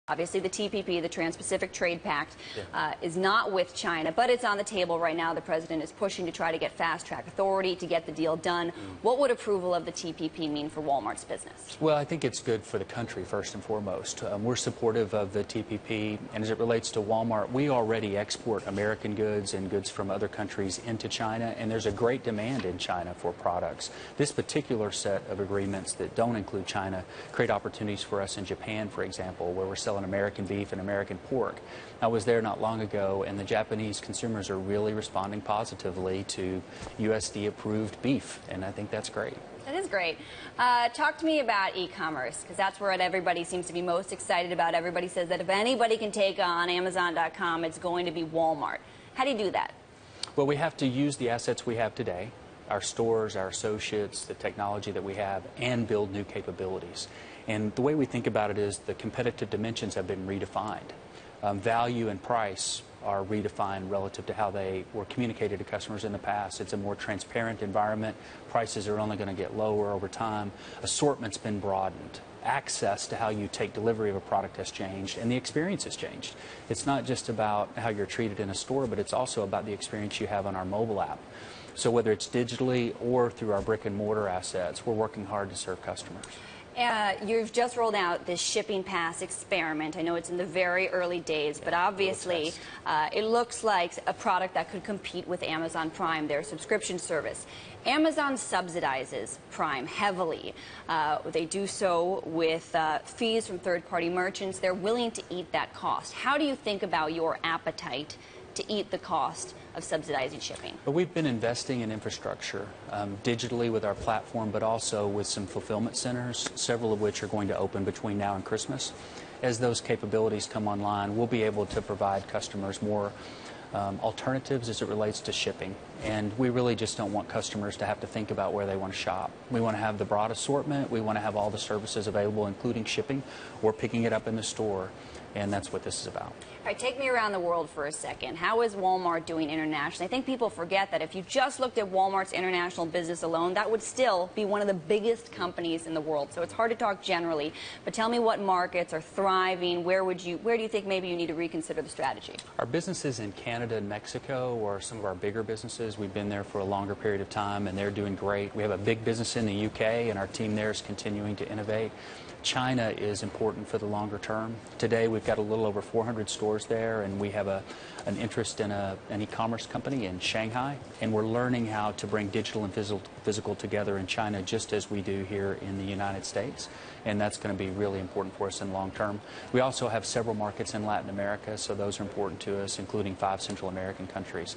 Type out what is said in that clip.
Obviously, the TPP, the Trans-Pacific Trade Pact, is not with China, but it's on the table right now. The president is pushing to try to get fast-track authority to get the deal done. What would approval of the TPP mean for Walmart's business? Well, I think it's good for the country, first and foremost. We're supportive of the TPP, and as it relates to Walmart, we already export American goods and goods from other countries into China, and there's a great demand in China for products. This particular set of agreements that don't include China create opportunities for us in Japan, for example, where we're selling American beef and American pork. I was there not long ago, and the Japanese consumers are really responding positively to USD-approved beef, and I think that's great. That is great. Talk to me about e-commerce, because that's where everybody seems to be most excited about. Everybody says that if anybody can take on Amazon.com, it's going to be Walmart. How do you do that? Well, we have to use the assets we have today, our stores, our associates, the technology that we have, and build new capabilities. And the way we think about it is the competitive dimensions have been redefined. Value and price are redefined relative to how they were communicated to customers in the past. It's a more transparent environment. Prices are only going to get lower over time. Assortment's been broadened. Access to how you take delivery of a product has changed, and the experience has changed. It's not just about how you're treated in a store, but it's also about the experience you have on our mobile app. So whether it's digitally or through our brick and mortar assets, we're working hard to serve customers. You've just rolled out this shipping pass experiment. I know it's in the very early days, but obviously it looks like a product that could compete with Amazon Prime, their subscription service. Amazon subsidizes Prime heavily. They do so with fees from third-party merchants. They're willing to eat that cost. How do you think about your appetite to eat the cost of subsidizing shipping? But we've been investing in infrastructure, digitally with our platform, but also with some fulfillment centers, several of which are going to open between now and Christmas. As those capabilities come online, we'll be able to provide customers more alternatives as it relates to shipping. And we really just don't want customers to have to think about where they want to shop. We want to have the broad assortment. We want to have all the services available, including shipping or picking it up in the store. And that's what this is about. All right, take me around the world for a second. How is Walmart doing internationally? I think people forget that if you just looked at Walmart's international business alone, that would still be one of the biggest companies in the world. So it's hard to talk generally, but tell me what markets are thriving. Where do you think maybe you need to reconsider the strategy? Our businesses in Canada and Mexico are some of our bigger businesses. We've been there for a longer period of time, and they're doing great. We have a big business in the UK, and our team there is continuing to innovate. China is important for the longer term. Today, we've got a little over 400 stores there, and we have an interest in an e-commerce company in Shanghai, and we're learning how to bring digital and physical together in China just as we do here in the United States, and that's going to be really important for us in the long term. We also have several markets in Latin America, so those are important to us, including 5 Central American countries.